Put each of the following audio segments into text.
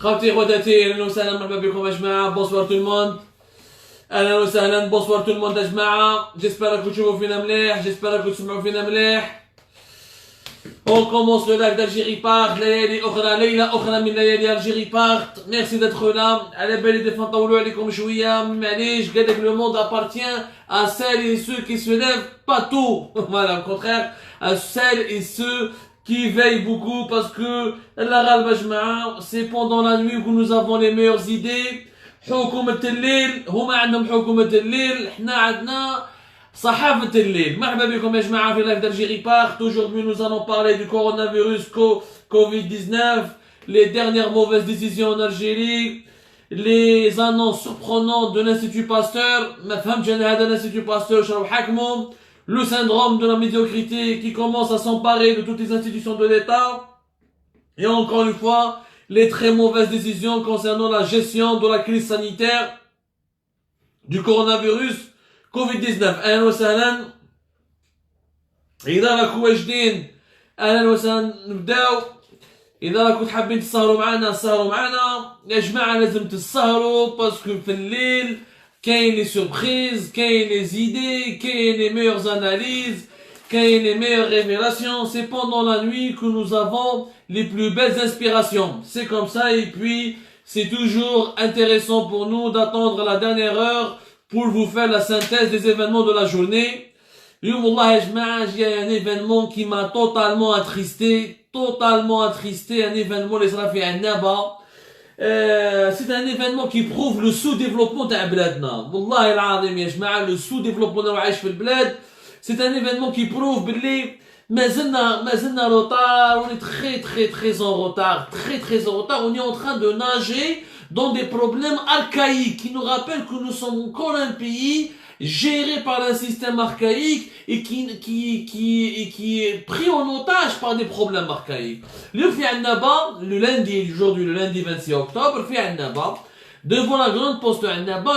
خوتي خواتاتي اهلا وسهلا مرحبا بكم يا جماعه بونسوار تو الموند اهلا وسهلا بونسوار تو الموند يا جماعه جيسبر راكم تشوفوا فينا مليح جيسبر راكم تسمعوا فينا مليح On commence le live d'Algérie Part, ليلة أخرى من ليالي Algérie Part. Merci d'être là. على بالي دفن نطولوا عليكم شوية معليش قالك le monde appartient à celles et ceux qui se lèvent pas tôt. Voilà, au contraire, à celles et ceux qui veillent beaucoup parce que la غالبة جماعة c'est pendant la nuit que nous avons les meilleures idées. حكومة الليل هما عندهم حكومة الليل احنا عندنا صحافة الليل. مرحبا بكم يا جماعة في لايف d'Algérie Part. Aujourd'hui nous allons parler du coronavirus Covid-19, les dernières mauvaises décisions en Algérie, les annonces surprenantes de l'Institut Pasteur, ما فهمتش انا هذا l'Institut Pasteur شراو حكمهم, le syndrome de la médiocrité qui commence à s'emparer de toutes les institutions de l'État, et encore une fois, les très mauvaises décisions concernant la gestion de la crise sanitaire du coronavirus Covid-19. اهلا وسهلا. اذا راكم واجدين اهلا وسهلا نبداو. اذا راكم حابين تسهروا معنا سهروا معنا يا جماعه. لازم تسهروا باسكو في الليل كاين لي سوربريز, كاين لي زيدي, كاين لي meilleures analyses, كاين les meilleures révélations. C'est pendant la nuit que nous avons les plus belles inspirations. C'est comme ça, et puis c'est toujours intéressant pour nous d'attendre la dernière heure pour vous faire la synthèse des événements de la journée. اليوم والله يا جماعة جاي un événement qui m'a totalement attristé, un événement اللي صرا في عنابة. C'est un événement qui prouve le sous-développement تاع بلادنا. والله العظيم يا جماعة le sous-développement اللي عايش في البلاد. C'est un événement qui prouve باللي مازلنا retard, on est très en retard, très en retard. On est en train de nager dans des problèmes archaïques qui nous rappellent que nous sommes encore un pays géré par un système archaïque et qui est pris en otage par des problèmes archaïques. Le lundi, aujourd'hui le lundi 26 octobre, devant la grande poste de Annaba,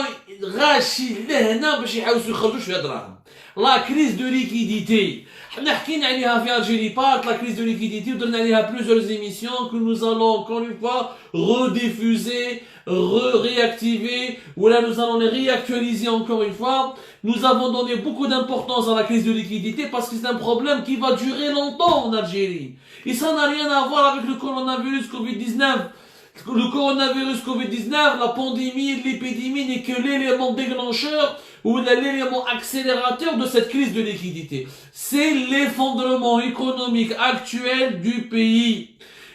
Rachid لهنا باش يحاولوا يخرجوا شويه دراهم. La crise de liquidité. حنا حكينا عليها في Algérie Part, la crise de liquidité, ودرنا عليها plusieurs émissions que nous allons encore une fois rediffuser, réactiver, ou là nous allons les réactualiser encore une fois. Nous avons donné beaucoup d'importance à la crise de liquidité parce que c'est un problème qui va durer longtemps en Algérie. Et ça n'a rien à voir avec le coronavirus Covid-19. Le coronavirus Covid-19, la pandémie, l'épidémie n'est que l'élément déclencheur ou l'élément accélérateur de cette crise de liquidité. C'est l'effondrement économique actuel du pays.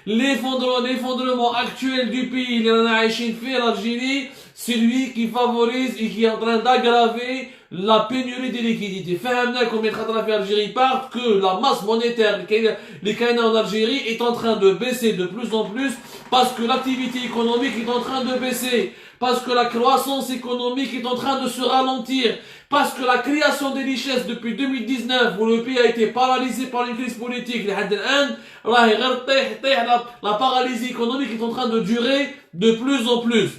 L'effondrement actuel du pays, l'Algérie, c'est lui qui favorise et qui est en train d'aggraver la pénurie des liquidités. Fahamna comme في Algérie Part que la masse monétaire les Kaina en Algérie est en train de baisser de plus en plus parce que l'activité économique est en train de baisser, parce que la croissance économique est en train de se ralentir, parce que la création des richesses depuis 2019 où le pays a été paralysé par une crise politique, la paralysie économique est en train de durer de plus en plus.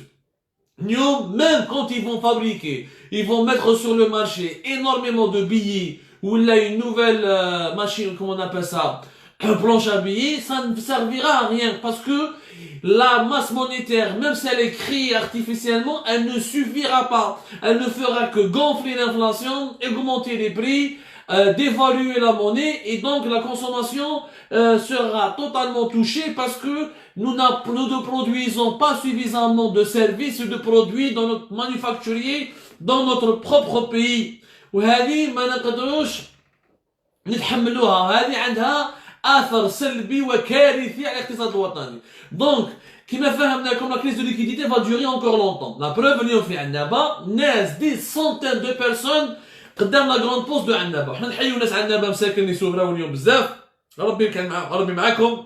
Même quand ils vont fabriquer, ils vont mettre sur le marché énormément de billets, ou là une nouvelle machine, comment on appelle ça, planche à billets, ça ne servira à rien parce que la masse monétaire, même si elle est créée artificiellement, elle ne suffira pas. Elle ne fera que gonfler l'inflation, augmenter les prix, dévaluer la monnaie, et donc la consommation sera totalement touchée parce que nous ne produisons pas suffisamment de services et de produits dans notre manufacturier dans notre propre pays. وهذه ما نقدروش نتحملوها. هذه عندها اثر سلبي وكارثي على الاقتصاد الوطني. Donc كما فهمناكم la crise de liquidité va durer encore longtemps. La preuve اليوم في عنابة ناس des centaines de personnes قدام لا جراند بوست دو عنابة. حنا نحيو ناس عنابة مساكن اللي سوفراو اليوم بزاف. ربي معاكم.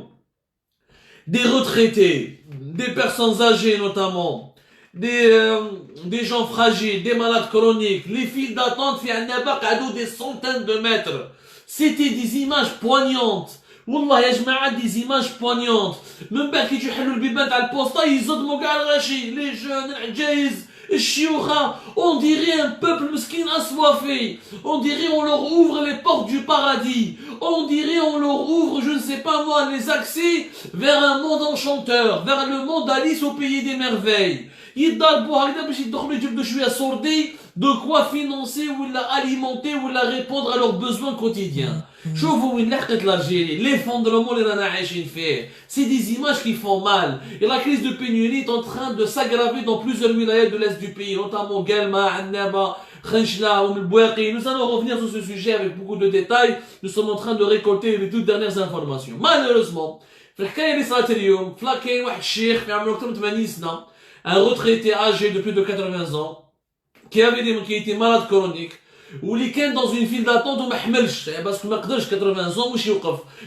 Des retraités, des personnes âgées notamment, des gens fragiles, des malades chroniques. Les files d'attente في عنابة قعدوا des centaines de mètres. C'était des images poignantes. والله يا جماعة des images poignantes. من بعد كي يحلوا البيبان تاع البوسطة يصدموا كاع الغاشي. Les jeunes العجايز Chioura, on dirait un peuple mesquin assoiffé. On dirait on leur ouvre les portes du paradis. On dirait on leur ouvre, je ne sais pas moi, les accès vers un monde enchanteur, vers le monde Alice au pays des merveilles. De quoi financer ou alimenter ou répondre à leurs besoins quotidiens. L'effondrement, c'est des images qui font mal. Et la crise de pénurie est en train de s'aggraver dans plusieurs wilayas de l'Est du pays, notamment Galma, Annaba, Khenchla ou Mbouaki. Nous allons revenir sur ce sujet avec beaucoup de détails. Nous sommes en train de récolter les toutes dernières informations. Malheureusement, un retraité âgé de plus de 80 ans qui était malade chronique واللي كان dans une file d'attente وما حملش باسكو ما قدرش 80 ans واش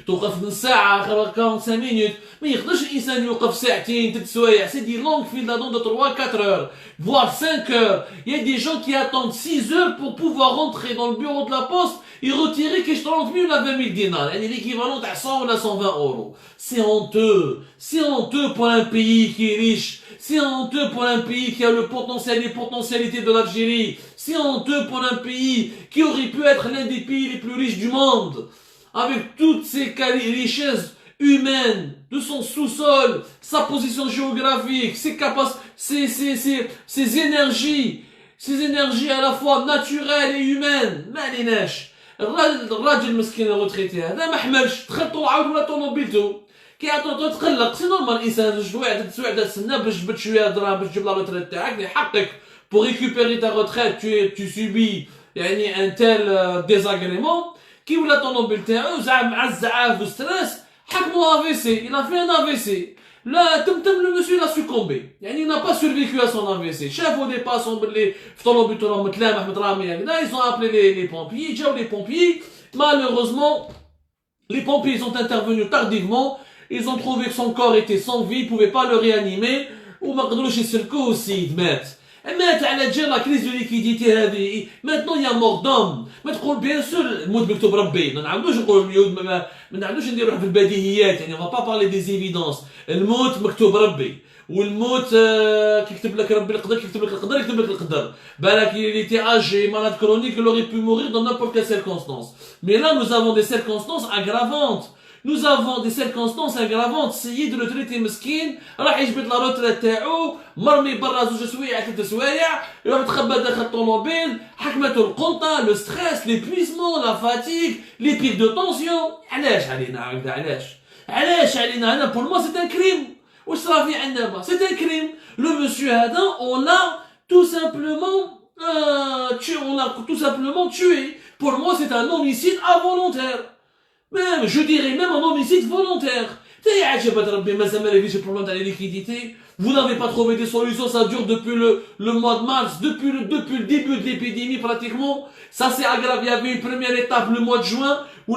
توقف نص ساعه 45 minutes ما يقدرش الانسان يوقف ساعتين 3 سوايع سي دي لونغ فيل d'attente de 3 4 heures voire 5 heures. Il y a des gens qui attendent 6 heures pour pouvoir rentrer dans le bureau de la poste et retirer que 30 000 à 20 000 dinars, يعني l'équivalent à 100 ou à 120 euros. C'est honteux pour un pays qui est riche. C'est honteux pour un pays qui a le potentiel, les potentialités de l'Algérie. C'est honteux pour un pays qui aurait pu être l'un des pays les plus riches du monde. Avec toutes ses richesses humaines, de son sous-sol, sa position géographique, ses capacités, ses énergies à la fois naturelles et humaines. معليناش. الراجل مسكين الريتريتي هذا ما حملش تخلطوا عاود ولا طوموبيلتو كيعطوا تقلق سي نورمال الانسان جوج سوايع تسنى باش تجبد شويه دراهم باش تجيب لا روتريت تاعك حقك pour récupérer ta retraite tu subis يعني un tel désagrément كي ولا طوموبيل تاعو زعما مع الزعاف والستريس حكموا AVC il a fait un AVC là le monsieur il a succombé يعني il n'a pas survécu à son AVC شافوا des passants باللي في طوموبيل تاعهم متلامح مترامي هكذا ils ont appelé les pompiers جاو les pompiers malheureusement les pompiers ils ont intervenu tardivement. Ils ont trouvé que son corps était sans vie, ils ne pouvaient pas le réanimer, ou ما قدروش يسلكوه السيد مات. مات على جال la crise de liquidité هذه. Maintenant il y a mort d'homme. ما تقول bien sûr الموت مكتوب ربي. ما نعاودوش نقولوا اليوم ما نعاودوش نديروها في البديهيات يعني on va pas parler des évidences. الموت مكتوب ربي. والموت كيكتب لك ربي القدر كيكتب لك القدر يكتب لك القدر. بالك il était âgé, malade chronique, il aurait pu mourir dans n'importe quelle circonstance. Mais là nous avons des circonstances aggravantes. Nous avons des circonstances aggravantes. سيد الريتريتي مسكين راح يجبد لا روتريت تاعو مرمي برا زوج سوايع 3 سوايع يروح يتخبى داخل الطوموبيل حكمته القنطه لو ستريس ليبويزمون لا فاتيك لي بيك دو طونسيون علاش علينا هكذا علاش علينا هنا بور موا سي ان كريم واش صرا في عندنا سي ان كريم لو مسيو هذا on a tout simplement tué pour moi c'est un homicide involontaire. Même, je dirais même un homicide volontaire. Vous n'avez pas trouvé des solutions, ça dure depuis le mois de mars, depuis le début de l'épidémie pratiquement. Ça s'est aggravé, il y avait une première étape le mois de juin, ou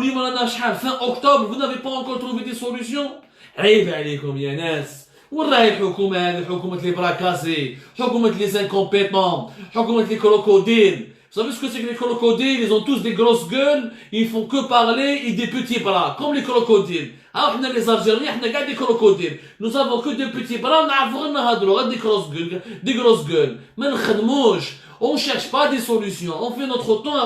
fin octobre, vous n'avez pas encore trouvé des solutions. عيب عليكم يا ناس. والله الحكومة هذه حكومة les bras cassés, حكومة les incompétents, حكومة les crocodiles. Vous savez ce que c'est que les crocodiles? Ils ont tous des grosses gueules, ils font que parler et des petits bras, comme les crocodiles. Alors, on a les Algériens, on a des crocodiles. Nous avons que des petits bras, on a des grosses gueules. Mais on ne cherche pas des solutions. On fait notre temps,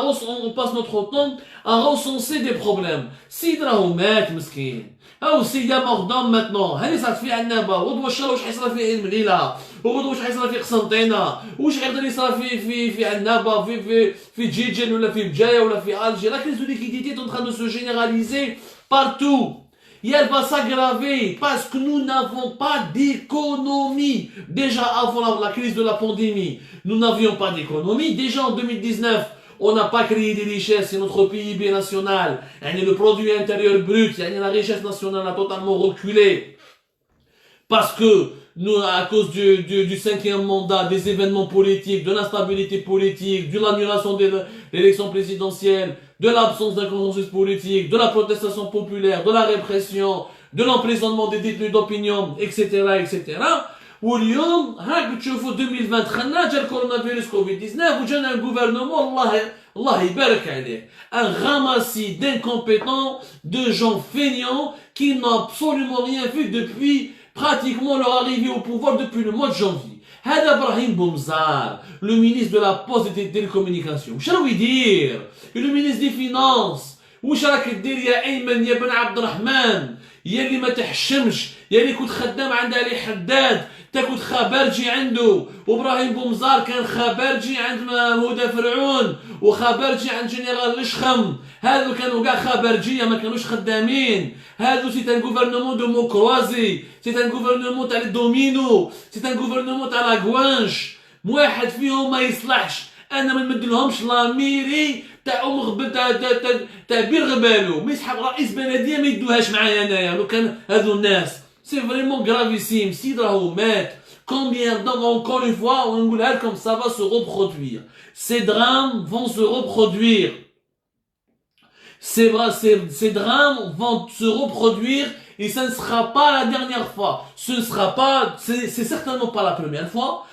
on passe notre temps à recenser des problèmes. Sidra ou mat, miskin. او سي يا مort d'homme maintenant هاني صارت في عنابه وغدوه الشهر واش حيصرى في عين مليله وغدوه واش حيصرى في قسنطينه واش غيقدر يصرى في عنابه في جيجل ولا في بجايه ولا في الجي لا crise de liquidité est en train de se généraliser partout et elle va s'aggraver parce que nous n'avons pas d'économie. Déjà avant la crise de la pandémie nous n'avions pas d'économie. Déjà en 2019 on n'a pas créé des richesses, c'est notre PIB national. Le produit intérieur brut, la richesse nationale a totalement reculé. Parce que nous, à cause du cinquième mandat, des événements politiques, de l'instabilité politique, de l'annulation de l'élection présidentielle, de l'absence d'un consensus politique, de la protestation populaire, de la répression, de l'emprisonnement des détenus d'opinion, etc., etc., واليوم هاك تشوفوا 2020 دخلنا جا الكورونا كوفيد 19 وجانا الغوفرنمون الله يبارك عليه un ramassis d'incompétents, de gens feignants qui n'ont absolument rien fait depuis pratiquement leur arrivée au pouvoir depuis le mois de janvier. هذا إبراهيم بومزار le ministre de la poste et des télécommunications واش راهو يدير le ministre des finances واش راك دير يا ايمن يا بن عبد الرحمن يا اللي ما تحشمش يا اللي كنت خدام عند علي حداد تا كنت خبرجي عنده وابراهيم بومزار كان خبرجي عند هدى فرعون وخبرجي عند جنرال الشخم هذو كانوا كاع خبرجيه ما كانوش خدامين هذو سي ان غوفرنمون دو مو كروازي سي ان غوفرنمون تاع الدومينو سي ان غوفرنمون تاع لاكوانش واحد فيهم ما يصلحش انا ما نمدلهمش لاميري تاع تاع بير غبالو ما يسحق رئيس بلديه ما يدوهاش معايا انايا لو كان هذو الناس سي فريمون غرافيسيم سيد راهو مات combien d'enfants encore une fois ونقولها لكم ça va se reproduire ces drames vont se reproduire ces drames vont se reproduire et ça ne sera pas la dernière fois. Ce ne sera pas, c'est certainement pas la première fois,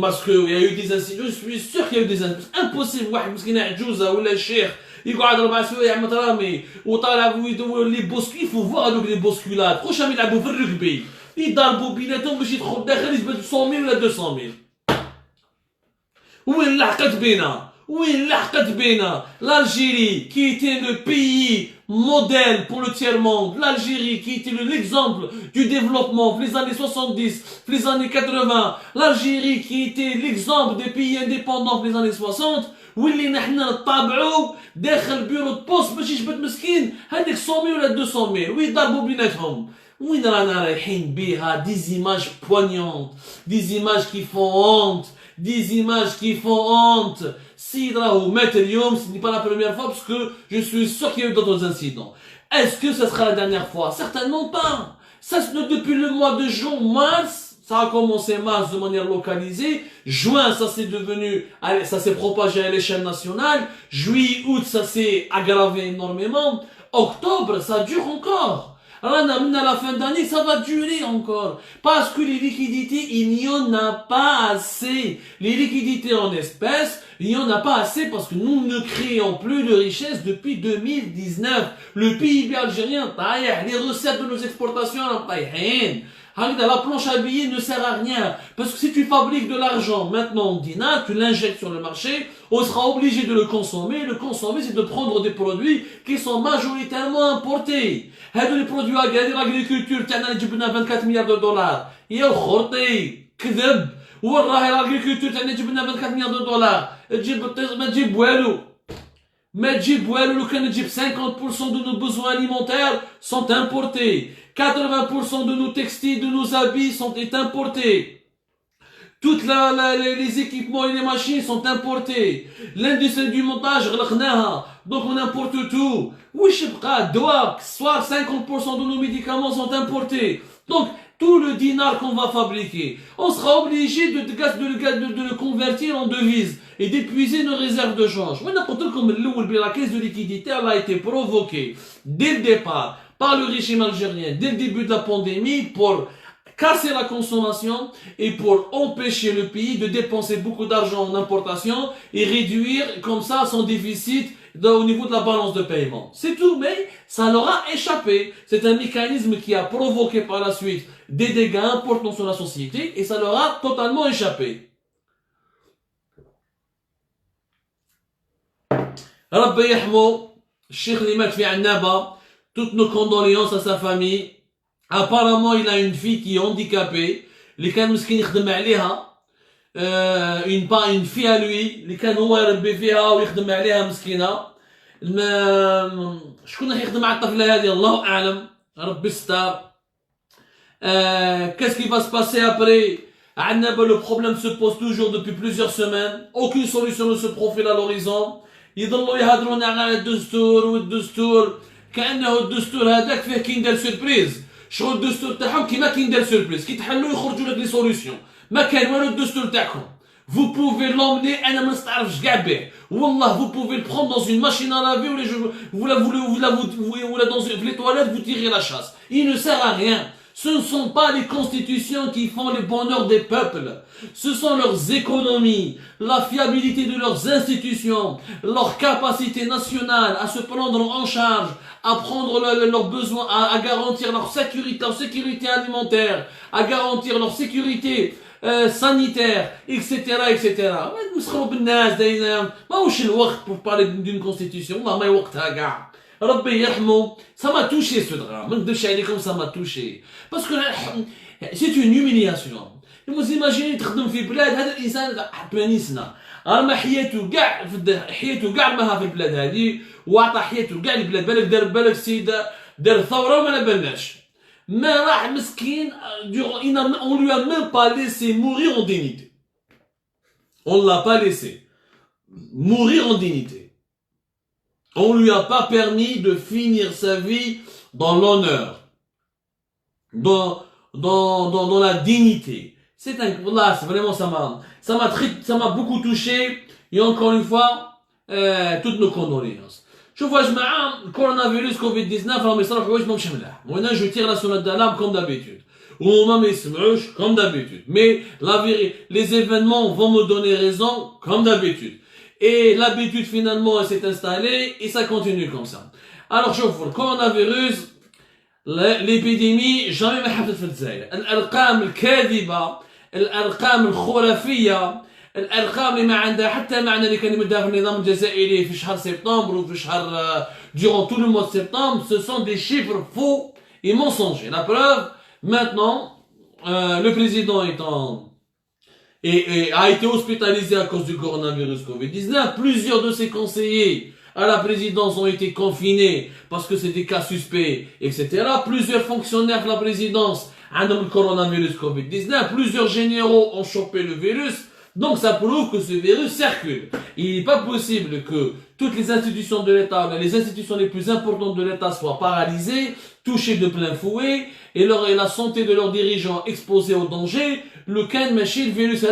parce qu'il y a eu des incidents, je suis sûr qu'il y a eu des incidents. Impossible, واحد مسكين عجوزة ولا شيخ يقعد 4 سوايع يعمل رامي وطالع لي بوسكي il faut voir هذوك لي بوسكولات واش يلعبوا في الركبي يضربوا بيناتهم باش يدخل داخل يجبد 100 ولا 200 وين لحقت بينا وين لحقت بينا l'Algérie qui était le pays modèle pour le tiers-monde, l'Algérie qui était l'exemple du développement pour les années 70, pour les années 80, l'Algérie qui était l'exemple des pays indépendants pour les années 60, واللي نحنا نطابعوا داخل بيرو بوست باش يجبد مسكين هذيك 100 ولا 200 ويضربوا بيناتهم وين رانا رايحين بيها des images poignantes des images qui font honte des images qui font honte سيد راهو مات اليوم ce n'est pas la première fois parce que je suis sûr qu'il y a eu d'autres incidents est-ce que ça sera la dernière fois certainement pas ça depuis le mois de juin mars ça a commencé mars de manière localisée. Juin, ça s'est devenu, ça s'est propagé à l'échelle nationale. Juillet, août, ça s'est aggravé énormément. Octobre, ça dure encore. Alors, à la fin d'année, ça va durer encore. Parce que les liquidités, il n'y en a pas assez. Les liquidités en espèces, il n'y en a pas assez parce que nous ne créons plus de richesse depuis 2019. Le PIB algérien, les recettes de nos exportations, la planche à billets ne sert à rien. Parce que si tu fabriques de l'argent maintenant en dinar, tu l'injectes sur le marché, on sera obligé de le consommer. Le consommer, c'est de prendre des produits qui sont majoritairement importés. Les produits agricoles, l'agriculture, tu as 24 milliards de dollars. Il y a كذب. والله l'agriculture, tu as 24 milliards de dollars. ما تجيب والو لو كان تجيب 50% de nos besoins alimentaires sont importés. 80% de nos textiles, de nos habits sont importés. Toutes les équipements et les machines sont importés. L'industrie du montage, donc on importe tout. Soit 50% de nos médicaments sont importés. Donc, tout le dinar qu'on va fabriquer, on sera obligé de le convertir en devises et d'épuiser nos réserves de change. La caisse de liquidité elle a été provoquée dès le départ par le régime algérien, dès le début de la pandémie, pour casser la consommation et pour empêcher le pays de dépenser beaucoup d'argent en importation et réduire comme ça son déficit au niveau de la balance de paiement. C'est tout, mais ça leur a échappé. C'est un mécanisme qui a provoqué par la suite des dégâts importants sur la société et ça leur a totalement échappé. Rabbi Yahmo, Cheikh Limat fi Annaba, toutes nos condoléances à sa famille. Apparemment, il a une fille qui est handicapée. Les كان مسكين يخدم عليها. Une fille à lui. اللي كان هو يربي فيها ويخدم عليها مسكينة. شكون راح يخدم على الطفلة هذه الله أعلم. ربي ستار. Qu'est-ce qui va se passer après? Le problème se pose toujours depuis plusieurs semaines. Aucune solution ne se profile à l'horizon. يضلوا يهضرون على الدستور والدستور. كأنه الدستور هذاك فيه كي ندير سيربريز شغل الدستور تاعهم كيما كي ندير سيربريز كي تحلوا يخرجوا لك لي سوليسيون ما كان والو الدستور تاعكم vous pouvez l'emmener انا ما نستعرفش كاع به والله vous pouvez le prendre dans une machine à laver ou dans les toilettes vous tirez la chasse il ne sert à rien. Ce ne sont pas les constitutions qui font le bonheur des peuples. Ce sont leurs économies, la fiabilité de leurs institutions, leur capacité nationale à se prendre en charge, à prendre leurs besoins, à garantir leur sécurité alimentaire, à garantir leur sécurité sanitaires, etc., etc. نسخروا بالناس دايما ماهوش الوقت pour parler d'une constitution. والله ما وقتها كاع. ربي يرحمه. Ça m'a touché ce drame. ما نقدرش عليكم ça m'a touché. Parce que c'est une humiliation. vous imaginez تخدم في بلاد هذا الانسان 80 سنه راه حياته كاع حياته كاع رماها في البلاد هذه وعطى حياته كاع البلاد بالك السيد دار ثوره وما بالناش ما راح مسكين on lui a même pas laissé mourir en dignité. On l'a pas laissé mourir en dignité. On lui a pas permis de finir sa vie dans l'honneur, dans la dignité. C'est là, c'est vraiment ça m'a beaucoup touché. Et encore une fois, toutes nos condoléances. Je vois, le coronavirus Covid-19, maintenant je tire la sonnette d'alarme comme d'habitude. Comme d'habitude. Mais les événements vont me donner raison comme d'habitude. Et l'habitude finalement s'est installée et ça continue comme ça. Alors je vois, le coronavirus, l'épidémie, jamais ما حدث في الجزائر. الأرقام الكاذبة، الأرقام الخرافية، الأرقام اللي ما عندها حتى معنى اللي كان يمدها في النظام الجزائري في شهر سبتمبر وفي شهر durant tout le mois de septembre, ce sont des chiffres faux et mensongers. La preuve, maintenant, le président a été hospitalisé à cause du coronavirus Covid-19. Plusieurs de ses conseillers à la présidence ont été confinés parce que c'est des cas suspects, etc. Plusieurs fonctionnaires de la présidence ont le coronavirus Covid-19. Plusieurs généraux ont chopé le virus. Donc ça prouve que ce virus circule. Il n'est pas possible que toutes les institutions de l'État, les institutions les plus importantes de l'État soient paralysées, touchées de plein fouet, et la santé de leurs dirigeants exposée au danger. Le virus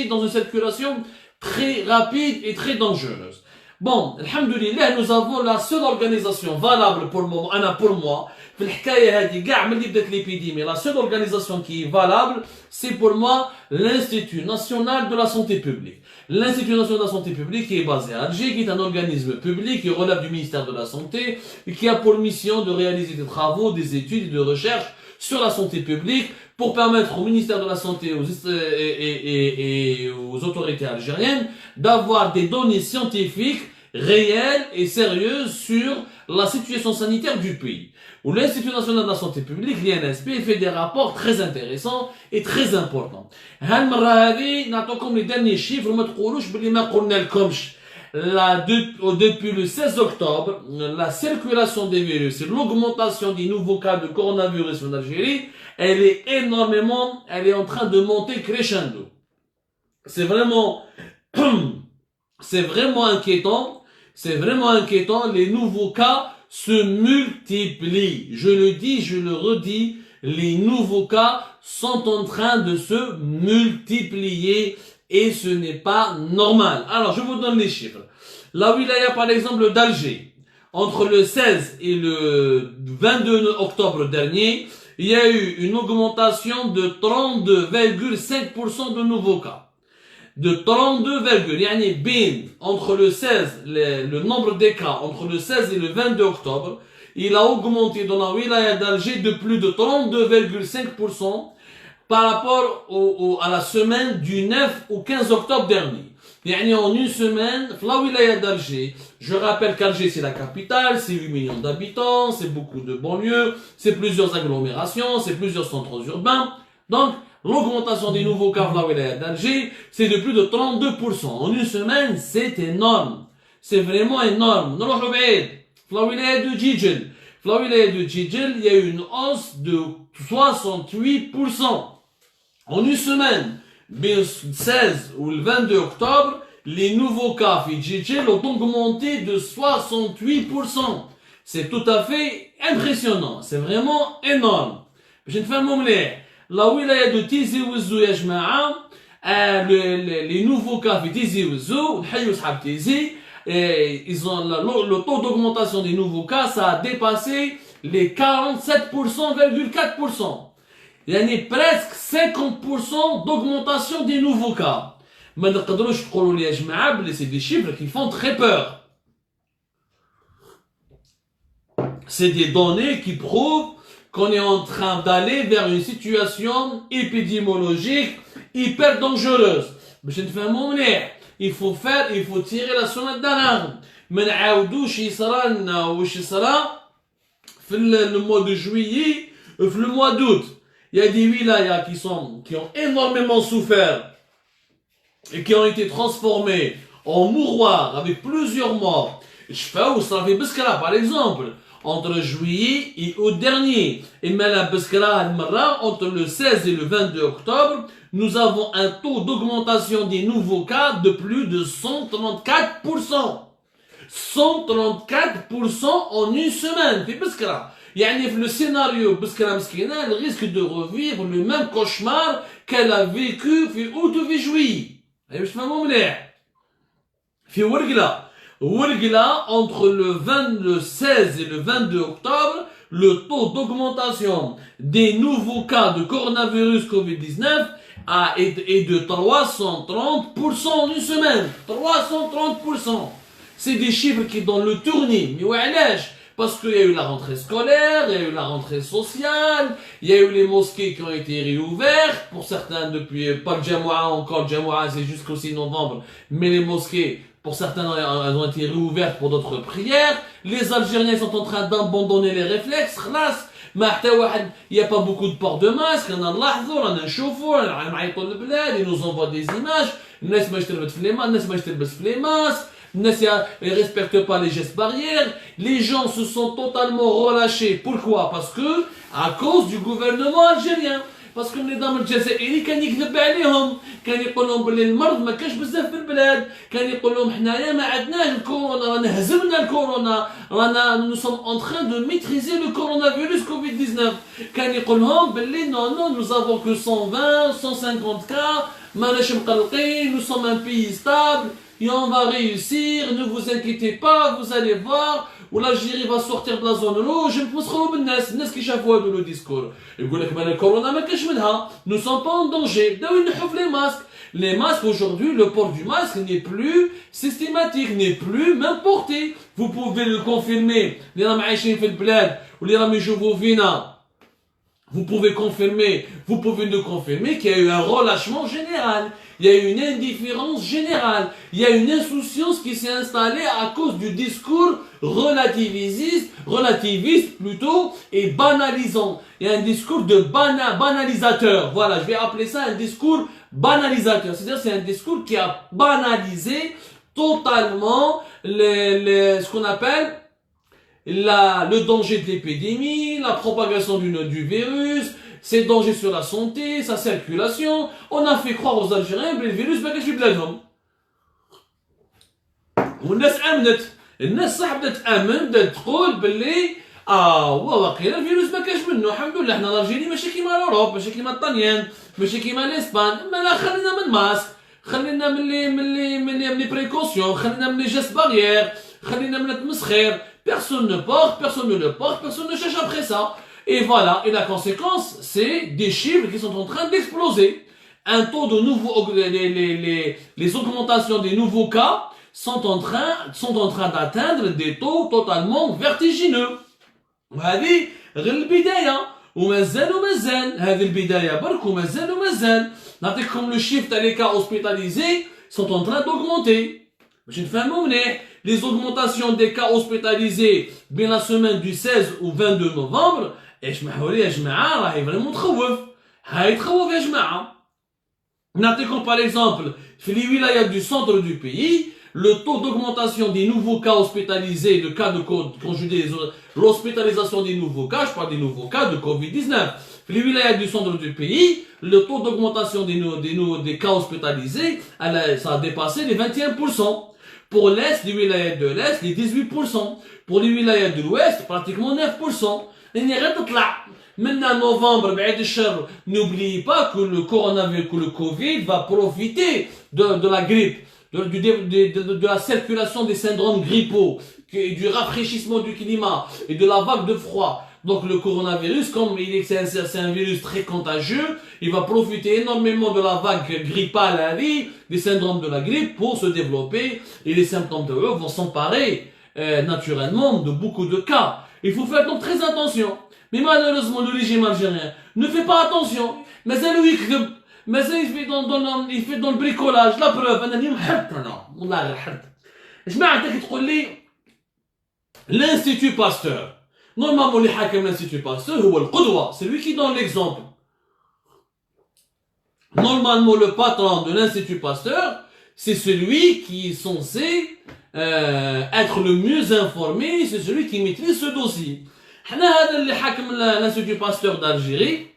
dans une circulation très rapide et très dangereuse. Bon, alhamdoulilah, nous avons la seule organisation valable pour le moment, pour moi, la seule organisation qui est valable, c'est pour moi l'Institut National de la Santé Publique. L'Institut National de la Santé Publique qui est basé à Alger, qui est un organisme public qui relève du ministère de la Santé et qui a pour mission de réaliser des travaux, des études et de recherche sur la santé publique pour permettre au ministère de la Santé et aux autorités algériennes d'avoir des données scientifiques réelles et sérieuses sur la situation sanitaire du pays. Où l'Institut National de la Santé Publique, l'INSP, fait des rapports très intéressants et très importants. Comme les derniers chiffres, depuis le 16 octobre, la circulation des virus et l'augmentation des nouveaux cas de coronavirus en Algérie, elle est en train de monter crescendo. C'est vraiment inquiétant. C'est vraiment inquiétant. Les nouveaux cas se multiplient. Je le dis, je le redis, les nouveaux cas sont en train de se multiplier et ce n'est pas normal. Alors, je vous donne les chiffres. La wilaya, par exemple, d'Alger, entre le 16 et le 22 octobre dernier, il y a eu une augmentation de 32,5% de nouveaux cas. De 32, entre le 16, le nombre des cas entre le 16 et le 22 octobre, il a augmenté dans la wilaya d'Alger de plus de 32,5% par rapport à la semaine du 9 au 15 octobre dernier. En une semaine, la wilaya d'Alger, je rappelle qu'Alger c'est la capitale, c'est 8 millions d'habitants, c'est beaucoup de banlieues, c'est plusieurs agglomérations, c'est plusieurs centres urbains. Donc, l'augmentation des nouveaux cas de la wilaya d'Alger, c'est de plus de 32%. En une semaine, c'est énorme. C'est vraiment énorme. La wilaya de Djidjel. La wilaya de Djidjel, il y a eu une hausse de 68%. En une semaine, le 16 ou le 22 octobre, les nouveaux cas de Djidjel ont augmenté de 68%. C'est tout à fait impressionnant. C'est vraiment énorme. Je ne fais pas la wilaya de Tizi Ouzou, les nouveaux cas de Tizi Ouzou, le taux d'augmentation des nouveaux cas, ça a dépassé les 47,4%. Il y a presque 50% d'augmentation des nouveaux cas. Mais c'est des chiffres qui font très peur. C'est des données qui prouvent qu'on est en train d'aller vers une situation épidémiologique hyper dangereuse. باش نفهموا مليح il faut tirer la sonnette d'alarme. ما نعاودوش يصرى لنا واش يصرى في le mois de juillet ou le mois d'août. Il y a des wilayas qui ont énormément souffert et qui ont été transformés en mouroirs avec plusieurs morts. Je fais où ça fait Beskara par exemple, entre juillet et août dernier. Et Mala Beskara entre le 16 et le 22 octobre, nous avons un taux d'augmentation des nouveaux cas de plus de 134%. 134% en une semaine. C'est Beskara. يعني في le scénario Beskara Mskina, elle risque de revivre le même cauchemar qu'elle a vécu في août ou juillet. Et je fais mon mleh. في Wurgla, entre le 16 et le 22 octobre, le taux d'augmentation des nouveaux cas de coronavirus Covid-19 est de 330% en une semaine. 330%. C'est des chiffres qui donnent le tournis. Mais ouais, parce qu'il y a eu la rentrée scolaire, il y a eu la rentrée sociale, il y a eu les mosquées qui ont été réouvertes, pour certains depuis, pas le Jamoua encore, le Jamoua c'est jusqu'au 6 novembre, mais les mosquées, pour certains, elles ont été réouvertes pour d'autres prières. Les Algériens sont en train d'abandonner les réflexes. Il n'y a pas beaucoup de port de masque. On a l'ahzour, on a un chauffeur, ils nous envoient des images. Les gens ne respectent pas les gestes barrières. Les gens se sont totalement relâchés. Pourquoi? Parce que, à cause du gouvernement algérien. parce que النظام الجزائري كان يكذب عليهم، كان يقول لهم باللي المرض ما كانش بزاف في البلاد، كان يقول لهم حنايا ما عندناش الكورونا، رانا هزمنا الكورونا، رانا نو سوم اون تران دو ميتريزي لو كورونا فيروس كوفيد 19. كان يقول لهم باللي نو نو نو افون كو 120 150 كا، ماناش مقلقين، نو سوم ان بيي ستابل، et on va réussir, ne vous inquiétez pas, vous allez voir, où l'Algérie va sortir de la zone rouge. الناس كيشافوا هذا لو ديسكور يقول لك مالا الكورونا ما كاش منها، nous sommes pas en danger. بداو ينحوا les masques. Les masques aujourd'hui, le port du masque n'est plus systématique, n'est plus même porté. Vous pouvez le confirmer. اللي راهم عايشين في البلاد واللي راهم يشوفوا فينا. Vous pouvez nous confirmer qu'il y a eu un relâchement général, il y a eu une indifférence générale, il y a une insouciance qui s'est installée à cause du discours relativiste plutôt, et banalisant. Il y a un discours de banalisateur. Voilà, je vais appeler ça un discours banalisateur. C'est-à-dire c'est un discours qui a banalisé totalement ce qu'on appelle le danger de l'épidémie, la propagation du virus, ses dangers sur la santé, sa circulation. On a fait croire aux Algériens que le virus ما كانش في بلادهم. والناس آمنت، الناس صح بدات تآمن، بدات تقول باللي واقيلا الفيروس ما كانش منه، الحمد لله حنا الألجيريين ماشي كيما الأوروب، ماشي كيما الطليان، ماشي كيما الإسبان، لا خلينا من ماسك، خلينا من لي بريكوسيون، خلينا من لي جيست باريير، خلينا من التمسخير. Personne ne porte, personne ne le porte, personne ne cherche après ça. Et voilà, et la conséquence, c'est des chiffres qui sont en train d'exploser. Un taux de nouveaux, les augmentations des nouveaux cas sont en train d'atteindre des taux totalement vertigineux. وهذه غير البداية، ومازال هذه البداية برك ومازال. نعطيكم le chiffre تاع les cas hospitalisés sont en train d'augmenter. باش نفهموا مليح. Les augmentations des cas hospitalisés بين la semaine du 16 au 22 novembre، اسمحوا لي يا جماعة راهي فريمون تخوف، هاي تخوف يا جماعة. نعطيكم par exemple في les wilayas du centre du pays، le taux d'augmentation des nouveaux cas hospitalisés, le cas de quand je dis l'hospitalisation des nouveaux cas, je parle des nouveaux cas de Covid-19. Dans les wilayas du centre du pays, le taux d'augmentation des cas hospitalisés, ça a dépassé les 21%. Pour l'Est, les wilayas de l'Est, les 18%. Pour les wilayas de l'Ouest, pratiquement 9%. Maintenant, novembre, n'oubliez pas que le coronavirus, que le Covid va profiter de la grippe, de la circulation des syndromes grippaux, du rafraîchissement du climat et de la vague de froid. Donc le coronavirus, comme c'est un virus très contagieux, il va profiter énormément de la vague grippale, des syndromes de la grippe pour se développer, et les symptômes de eux vont s'emparer naturellement de beaucoup de cas. Il faut faire donc très attention. Mais malheureusement, le régime algérien ne fait pas attention. Mais مثلا il fait dans le bricolage. La preuve انا اليوم حرت انا والله غير حرت. جماعه انت تقول لي l'Institut Pasteur. Normalement اللي حاكم l'Institut Pasteur هو القدوه, c'est lui qui donne l'exemple. Normalement le patron de l'Institut Pasteur, c'est celui qui est censé être le mieux informé, c'est celui qui maîtrise ce dossier. حنا هذا اللي حاكم l'Institut Pasteur d'Algérie,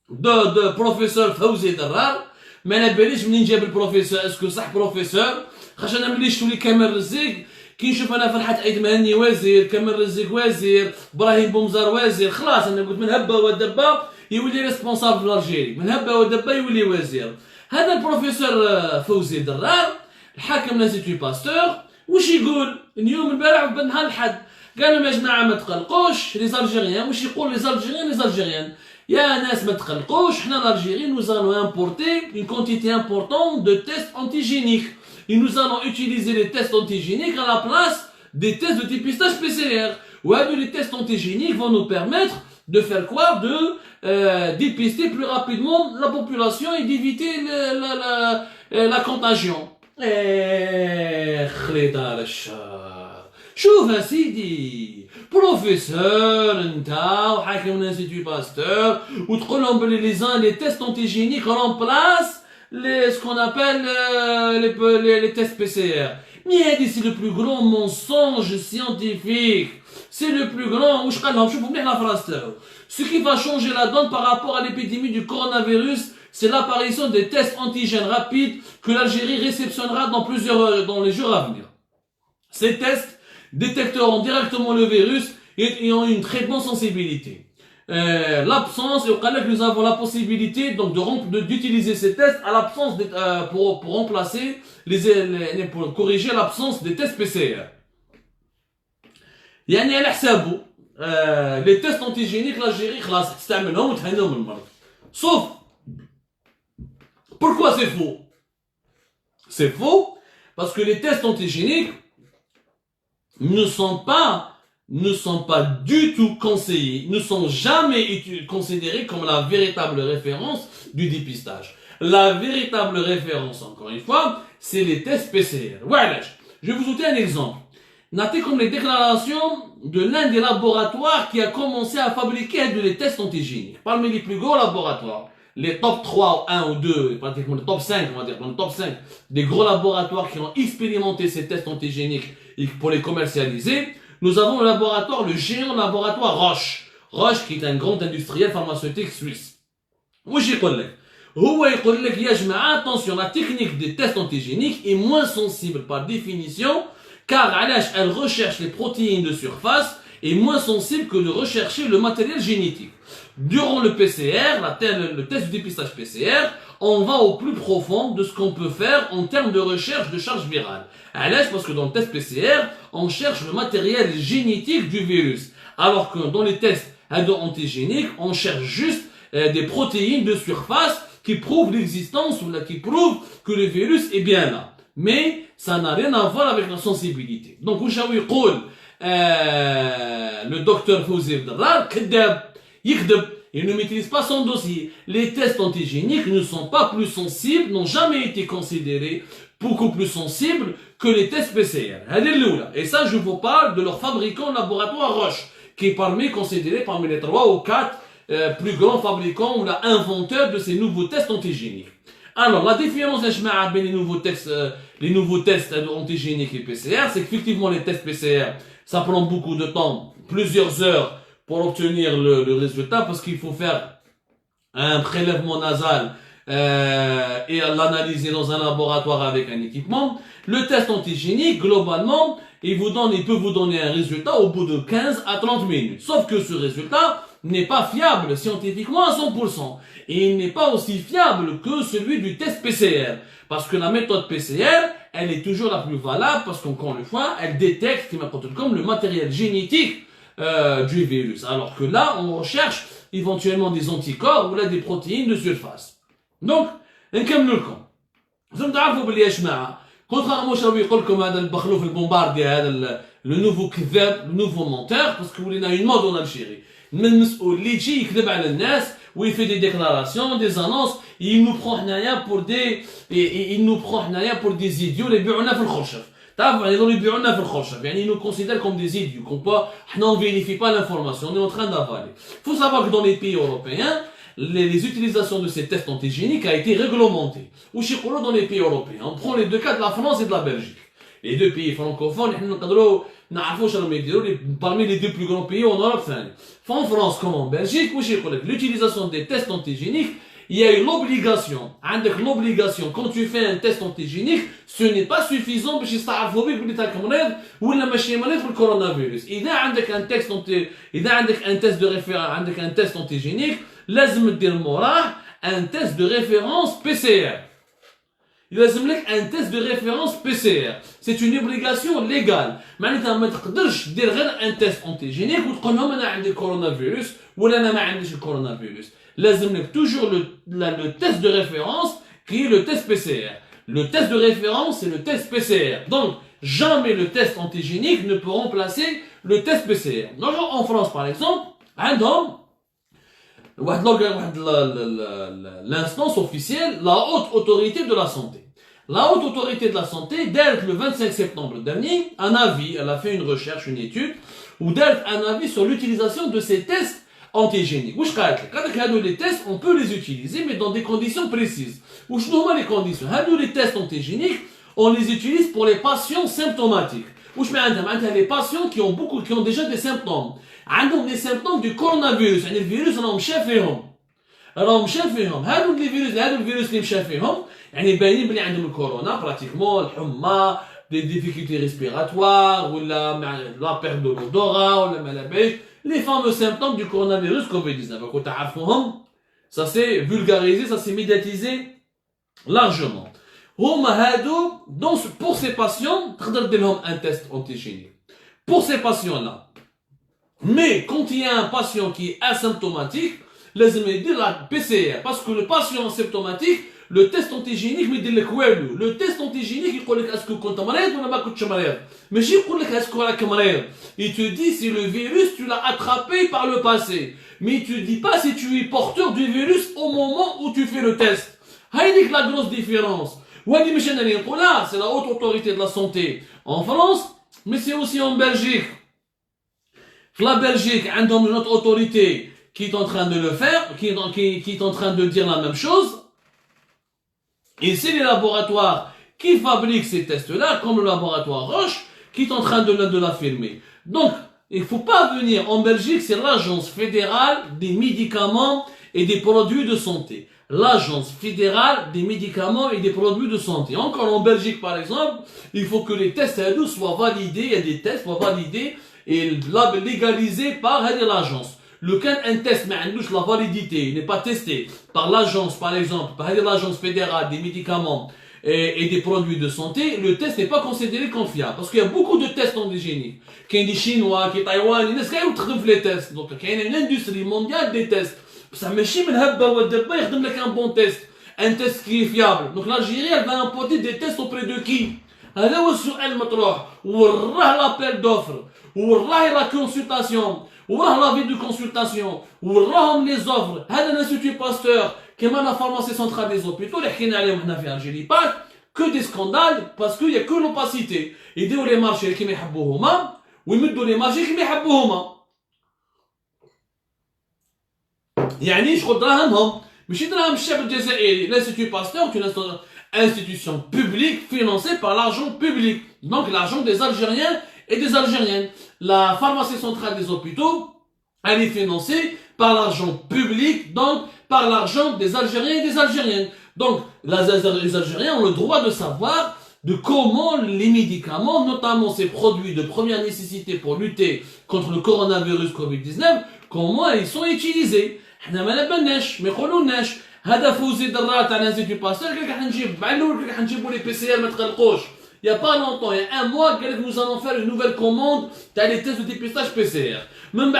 de professeur فوزي درار. ما على باليش منين جاب البروفيسور, اسكو صح بروفيسور, خاطر انا ملي شفتو لي كامل رزيق كي نشوف انا فرحات عيد مهني وزير, كامل رزيق وزير, ابراهيم بومزار وزير, خلاص انا قلت من هبه ودبه يولي ريسبونسابل في الجيري, من هبه ودبه يولي وزير. هذا البروفيسور فوزي درار الحاكم لانستيتو باستور واش يقول اليوم البارح بنهار الحد, قال لهم يا جماعه ما تقلقوش لي زالجيريان. واش يقول لي زالجيريان يا ناس ما تقلقوش, حنا الالجيريين nous allons importer une quantité importante de tests antigéniques et nous allons utiliser les tests antigéniques à la place des tests de dépistage PCR. Ouais, les tests antigéniques vont nous permettre de faire quoi? De dépister plus rapidement la population et d'éviter la contagion. خليط على الشهر. شوف يا سيدي, بروفيسور انت وحاكم الانستيتو باستور وتقول لهم بلي les tests antigéniques remplacent ce qu'on appelle les tests PCR. Mais c'est le plus grand mensonge scientifique. C'est le plus grand. واش قال لهم؟ شوفوا مليح لا phrase تاعو. Ce qui va changer la donne par rapport à l'épidémie du coronavirus, c'est l'apparition des tests antigènes rapides que l'Algérie réceptionnera dans les jours à venir. Ces tests détecteront directement le virus et ont une très bonne sensibilité. L'absence, et nous avons la possibilité donc d'utiliser ces tests à l'absence pour remplacer pour corriger l'absence des tests PCR. يعني على حسابه les tests antigéniques l'Algérie خلاص تستعملهم وتهنوا من المرض. Sauf pourquoi c'est faux? C'est faux parce que les tests antigéniques ne sont pas du tout conseillés, ne sont jamais considérés comme la véritable référence du dépistage. La véritable référence, encore une fois, c'est les tests PCR. Voilà. Je vais vous donner un exemple. Notez comme les déclarations de l'un des laboratoires qui a commencé à fabriquer des tests antigéniques. Parmi les plus gros laboratoires, les top 3, 1 ou 2, pratiquement le top 5, on va dire, dans le top 5 des gros laboratoires qui ont expérimenté ces tests antigéniques et pour les commercialiser, nous avons le laboratoire, le géant laboratoire Roche. Roche qui est un grand industriel pharmaceutique suisse. واش يقول لك؟ هو يقول لك يا جماعة attention, la technique des tests antigéniques est moins sensible par définition car elle recherche les protéines de surface et moins sensible que de rechercher le matériel génétique. Durant le PCR, le test de dépistage PCR, on va au plus profond de ce qu'on peut faire en termes de recherche de charge virale. À l'aise parce que dans le test PCR, on cherche le matériel génétique du virus. Alors que dans les tests antigéniques, on cherche juste des protéines de surface qui prouvent l'existence ou qui prouvent que le virus est bien là. Mais ça n'a rien à voir avec la sensibilité. Donc, le docteur Fouzi Bdrar, il ne maîtrise pas son dossier. Les tests antigéniques ne sont pas plus sensibles, n'ont jamais été considérés beaucoup plus sensibles que les tests PCR. Et ça, je vous parle de leur fabricant laboratoire Roche, qui est considéré parmi les 3 ou 4 plus grands fabricants ou inventeurs de ces nouveaux tests antigéniques. Alors, la différence entre les nouveaux tests antigéniques et PCR, c'est qu'effectivement les tests PCR, ça prend beaucoup de temps, plusieurs heures pour obtenir le résultat, parce qu'il faut faire un prélèvement nasal et l'analyser dans un laboratoire avec un équipement. Le test antigénique, globalement, il peut vous donner un résultat au bout de 15 à 30 minutes. Sauf que ce résultat n'est pas fiable scientifiquement à 100%. Et il n'est pas aussi fiable que celui du test PCR. Parce que la méthode PCR, elle est toujours la plus valable parce qu'encore une fois, elle détecte comme le matériel génétique du virus. Alors que là, on recherche éventuellement des anticorps ou là des protéines de surface. Donc, نكمل لكم. لازم تعرفوا بلي يا جماعة contrairement à يقول لكم هذا البخلوف البومباردي هذا le nouveau كذاب, le nouveau menteur, parce que ولينا une mode en Algérie. من المسؤول اللي يجي يكذب على الناس où il fait des déclarations, des annonces, et il nous prend rien pour des idiots, les bi'una fil khorshaf. Ils nous considèrent comme des idiots, comme quoi on ne vérifie pas l'information, on est en train d'avaler. Il faut savoir que dans les pays européens, les utilisations de ces tests antigéniques a été réglementées. Ou chez dans les pays européens, on prend les deux cas de la France et de la Belgique. Les deux pays francophones, parmi les deux plus grands pays en Europe, en France comme en Belgique, l'utilisation des tests antigéniques, il y a une obligation. Quand tu fais un test antigénique, ce n'est pas suffisant pour يستعرفوا بك بلي تاك مريض ولا ماشي مريض بالكورونا. إذا عندك un test de référence, عندك un test antigénique, لازم دير موراه un test de référence PCR. لازم لك un test de référence PCR. C'est une obligation légale. معناتها ما تقدرش دير غير un test antigénique وتقول لهم انا عندي كورونا فيروس ولا انا ما عنديش الكورونا فيروس. لازم لك toujours le test de référence qui est le test PCR. Le test de référence c'est le test PCR. Donc jamais le test antigénique ne peut remplacer le test PCR. En France par exemple, عندهم l'instance officielle, la haute autorité de la santé. La haute autorité de la santé, dès le 25 septembre dernier, un avis, elle a fait une recherche, une étude, où dès un avis sur l'utilisation de ces tests antigéniques. Les tests, on peut les utiliser, mais dans des conditions précises. Les conditions. Les tests antigéniques, on les utilise pour les patients symptomatiques. Les patients qui ont déjà des symptômes. عندهم des symptômes du coronavirus. يعني الفيروس راهم شافيهم. هادو الفيروس اللي مشى فيهم يعني باينين بلي عندهم الكورونا براتيكمون الحمى des difficultés respiratoires ولا la perte de l'odorat ولا ما لاباش les fameux symptômes du coronavirus Covid-19 كنت تعرفوهم. Ça s'est vulgarisé, ça s'est médiatisé largement. هما هادو pour ces patients تقدر دير لهم un test antigénique. Pour ces patients là. Mais quand il y a un patient qui est asymptomatique, لازم يدير la PCR parce que le patient asymptomatique le test antigénique ما يدير لك والو. Le test antigénique يقول لك اسكو كنت مريض ولا ما كنتش مريض. ماشي يقول لك اسكو راك مريض. Il te dit si le virus tu l'as attrapé par le passé. Mais il te dit pas si tu es porteur du virus au moment où tu fais le test. هاي la grosse différence. وهذه مش انا اللي نقولها, c'est la haute autorité de la santé en France, mais c'est aussi en Belgique. La Belgique, عندهم une autre autorité qui est en train de le faire, qui est en train de dire la même chose. Et c'est les laboratoires qui fabriquent ces tests-là, comme le laboratoire Roche, qui est en train de l'affirmer. Donc, il ne faut pas venir en Belgique, c'est l'Agence fédérale des médicaments et des produits de santé. L'Agence fédérale des médicaments et des produits de santé. Encore en Belgique, par exemple, il faut que les tests soient validés, il y a des tests soient validés et légalisés par l'agence. Un test, mais la validité, il n'est pas testé par l'agence, par exemple, par l'Agence fédérale des médicaments et des produits de santé, le test n'est pas considéré comme fiable. Parce qu'il y a beaucoup de tests antigéniques. Qu'il y a des Chinois, qu'il y a des Taïwanais, il y a les tests. Donc, il y a une industrie mondiale des tests. Ça me chie, mais il y a un bon test. Un test qui est fiable. Donc, l'Algérie, elle va importer des tests auprès de qui? هذا هو السؤال المطروح. وراه l'appel d'offres. وراه la consultation. وراه l'avis de consultation. وراهم les offres. هذا l'Institut Pasteur. كما la pharmacie centrale des hôpitaux اللي حكينا عليهم هنا في Algérie. Pas que des scandales parce qu'il y a que l'opacité. يديروا les marchés كيما يحبوهما ويمدوا les marchés كيما يحبوهما. يعني شغل دراهمهم ماشي دراهم الشعب الجزائري. L'Institut Pasteur est une institution publique financée par l'argent public. Donc l'argent des Algériens et des Algériennes. La pharmacie centrale des hôpitaux, elle est financée par l'argent public, donc par l'argent des Algériens et des Algériennes. Donc les Algériens ont le droit de savoir de comment les médicaments, notamment ces produits de première nécessité pour lutter contre le coronavirus Covid-19, comment ils sont utilisés. حنا ما نبناش ما يقولوناش هذا فوزي درات على الانستيتو باستور قال لك حنجيب بعلول قال حنجيبوا لي بي سي ار ما تقلقوش. Il y a pas longtemps, il y a un mois, nous allons faire une nouvelle commande dans les tests de dépistage PCR. Même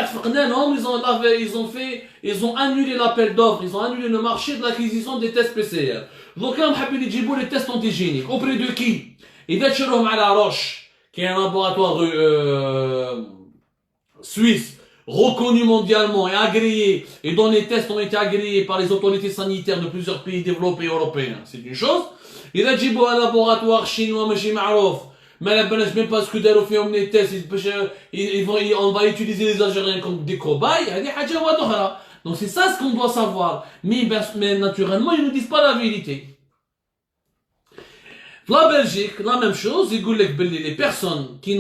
ils ont annulé l'appel d'offres, ils ont annulé le marché de l'acquisition des tests PCR. Donc là, on a dit les tests antigéniques. Auprès de qui? Ils vont à la Roche, qui est un laboratoire suisse, reconnu mondialement et agréé, et dont les tests ont été agréés par les autorités sanitaires de plusieurs pays développés européens, c'est une chose. Il a dit un laboratoire chinois, mais mais la balance même pas ce que d'eux font les tests, on va utiliser les Algériens comme des cobayes, donc c'est ça ce qu'on doit savoir. Mais naturellement, ils ne nous disent pas la vérité. La Belgique, la même chose, les personnes qui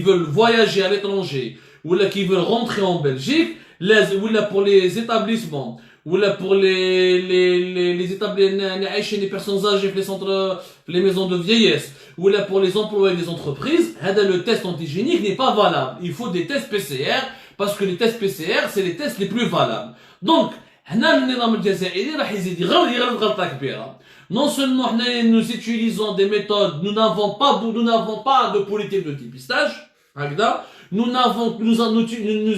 veulent voyager à l'étranger, ou là qui veulent rentrer en Belgique, ou là pour les établissements, ou là pour les établissements, les personnes âgées, les centres, les maisons de vieillesse, ou là pour les employés des entreprises, le test antigénique n'est pas valable. Il faut des tests PCR, parce que les tests PCR, c'est les tests les plus valables. Donc, non seulement nous utilisons des méthodes, nous n'avons pas de politique de dépistage, nous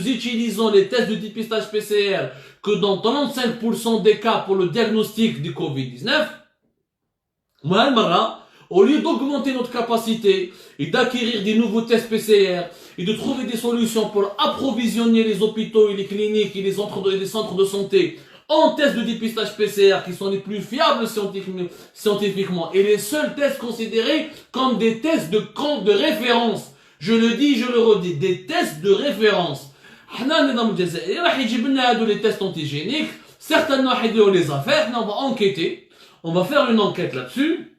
utilisons les tests de dépistage PCR que dans 35% des cas pour le diagnostic du Covid-19. Au lieu d'augmenter notre capacité et d'acquérir des nouveaux tests PCR et de trouver des solutions pour approvisionner les hôpitaux et les cliniques et les centres de santé en tests de dépistage PCR qui sont les plus fiables scientifiquement et les seuls tests considérés comme des tests de référence. Je le dis, je le redis, des tests de référence. Les tests antigéniques, certainement on les a fait, on va enquêter, on va faire une enquête là-dessus.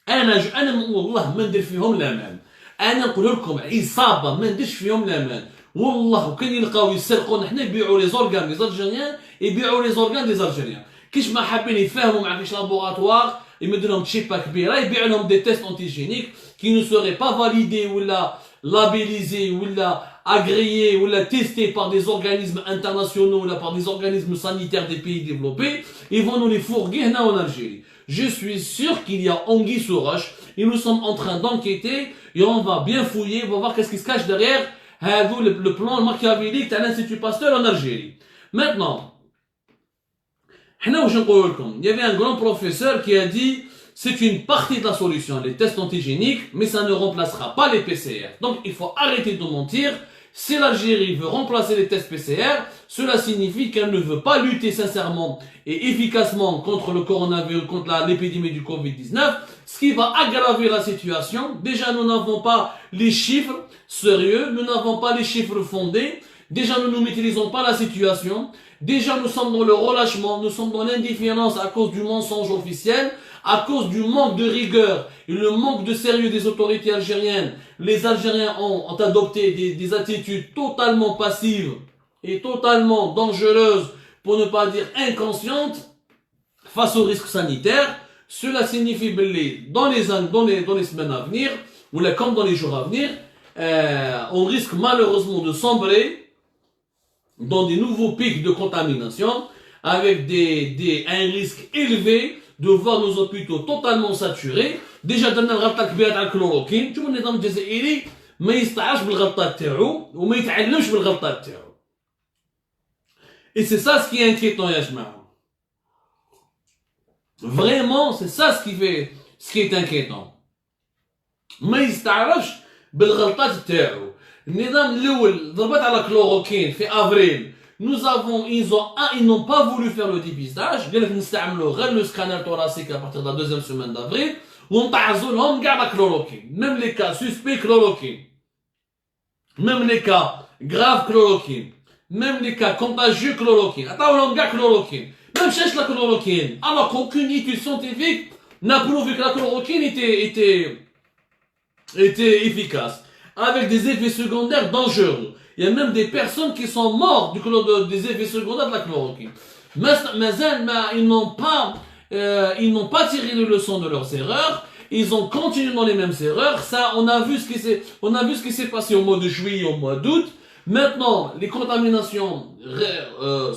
أنا والله ما ندير فيهم الأمان. أنا نقول لكم عصابة ما نديرش فيهم الأمان. والله وكان يلقاو يسرقونا حنا يبيعوا لي زورغان لي زالجيريان يبيعوا لي زورغان لي زالجيريان. كيش ما حابين يفهموا مع كيش لابوغاتوار يمدوا لهم تشيبا كبيرة يبيع لهم دي تيست أنتيجينيك qui ne seraient pas validés ou labellisés ou agréés ou testés par des organismes internationaux ou par des organismes sanitaires des pays développés, ils vont nous les fourguer en Algérie. Je suis sûr qu'il y a anguille sous roche et nous sommes en train d'enquêter et on va bien fouiller, on va voir qu'est-ce qui se cache derrière le plan machiavélique de l'Institut Pasteur en Algérie. Maintenant, il y avait un grand professeur qui a dit c'est une partie de la solution, les tests antigéniques, mais ça ne remplacera pas les PCR. Donc il faut arrêter de mentir. Si l'Algérie veut remplacer les tests PCR, cela signifie qu'elle ne veut pas lutter sincèrement et efficacement contre le coronavirus, contre l'épidémie du Covid-19, ce qui va aggraver la situation. Déjà, nous n'avons pas les chiffres sérieux, nous n'avons pas les chiffres fondés. Déjà, nous ne maîtrisons pas la situation. Déjà, nous sommes dans le relâchement, nous sommes dans l'indifférence à cause du mensonge officiel, à cause du manque de rigueur et le manque de sérieux des autorités algériennes. Les Algériens ont adopté des attitudes totalement passives et totalement dangereuses, pour ne pas dire inconscientes, face aux risques sanitaires. Cela signifie que dans les semaines à venir, ou là, comme dans les jours à venir, on risque malheureusement de sombrer dans des nouveaux pics de contamination, avec un risque élevé de voir nos hôpitaux totalement saturés. Déjà درنا الغلطه الكبيره تاع الكلوروكين. شوفوا النظام الجزائري ما يستعاش بالغلطه تاعو وما يتعلمش بالغلطه تاعو. Et c'est ça ce qui est inquiétant يا جماعه. Vraiment, c'est ça ce qui est inquiétant. ما يستعرفش بالغلطات تاعو. النظام الاول ضربت على كلوروكين في افريل. Ils n'ont pas voulu faire le dépistage. Ils ont utilisé le scanner thoracique à partir de la deuxième semaine d'avril. On a la chloroquine. Même les cas suspects chloroquine. Même les cas graves chloroquine. Même les cas contagieux chloroquine. Attends, on a chloroquine. Même cherche la chloroquine. Alors qu'aucune étude scientifique n'a prouvé que la chloroquine était efficace. Avec des effets secondaires dangereux. Il y a même des personnes qui sont mortes des effets secondaires de la chloroquine. Mais ils n'ont pas tiré les leçons de leurs erreurs. Ils ont continué dans les mêmes erreurs. Ça, on a vu ce qui s'est passé au mois de juillet, au mois d'août. Maintenant, les contaminations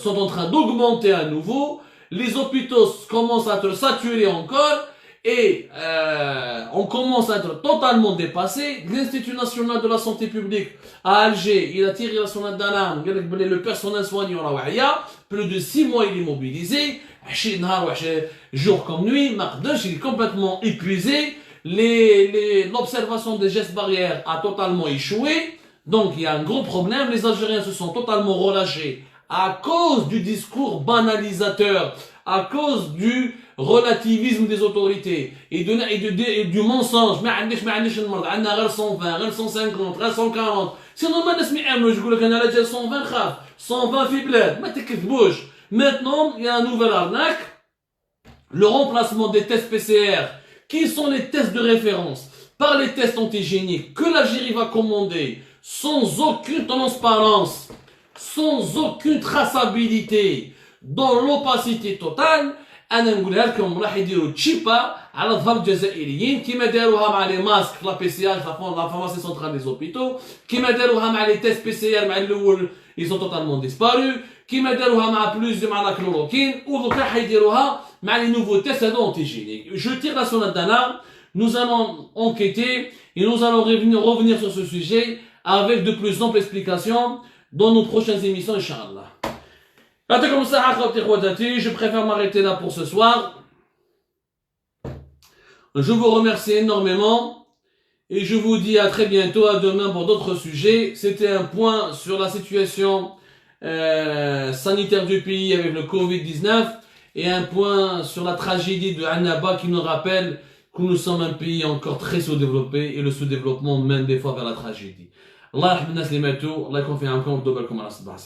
sont en train d'augmenter à nouveau. Les hôpitaux commencent à être saturés encore. Et on commence à être totalement dépassé. L'Institut national de la santé publique à Alger, il a tiré la sonnette d'alarme. Le personnel soignant, plus de 6 mois il est mobilisé. 20 jours comme nuit, il est complètement épuisé. L'observation des gestes barrières a totalement échoué. Donc il y a un gros problème, les Algériens se sont totalement relâchés à cause du discours banalisateur, à cause du relativisme des autorités et du mensonge. ما عنديش المرض عندنا غير 120 غير 150 غير 140. Sinon ما الناس ما يأمنوش يقول لك انا جا 120 خاف 120 في بلاد ما تكذبوش. Maintenant il y a un nouvel arnaque, le remplacement des tests PCR qui sont les tests de référence par les tests antigéniques que l'Algérie va commander sans aucune transparence, sans aucune traçabilité, dans l'opacité totale. انا نقولها لكم راح يديروا تشيبا على ظهر الجزائريين كيما داروها مع لي ماسك لا بي سي ار لا فارماسي سنترال دي زوبيتو، كيما داروها مع لي تيست بي سي ار مع الاول ils ont totalement disparu، كيما داروها مع بلوزيو مع لا كلوروكين، ودوكا حيديروها مع لي نوفو تيست هادو انتيجينيك. Je tire la sonnette d'alarme, nous allons enquêter et nous allons revenir sur ce sujet avec de plus amples explications dans nos prochaines émissions, Inch'Allah. Je préfère m'arrêter là pour ce soir. Je vous remercie énormément et je vous dis à très bientôt, à demain pour d'autres sujets. C'était un point sur la situation sanitaire du pays avec le Covid-19 et un point sur la tragédie de Annaba qui nous rappelle que nous sommes un pays encore très sous-développé et le sous-développement mène des fois vers la tragédie. Allah yarham nas li matou, Allah yakun fi 'awnkum wa yarzuqkum ala sabah.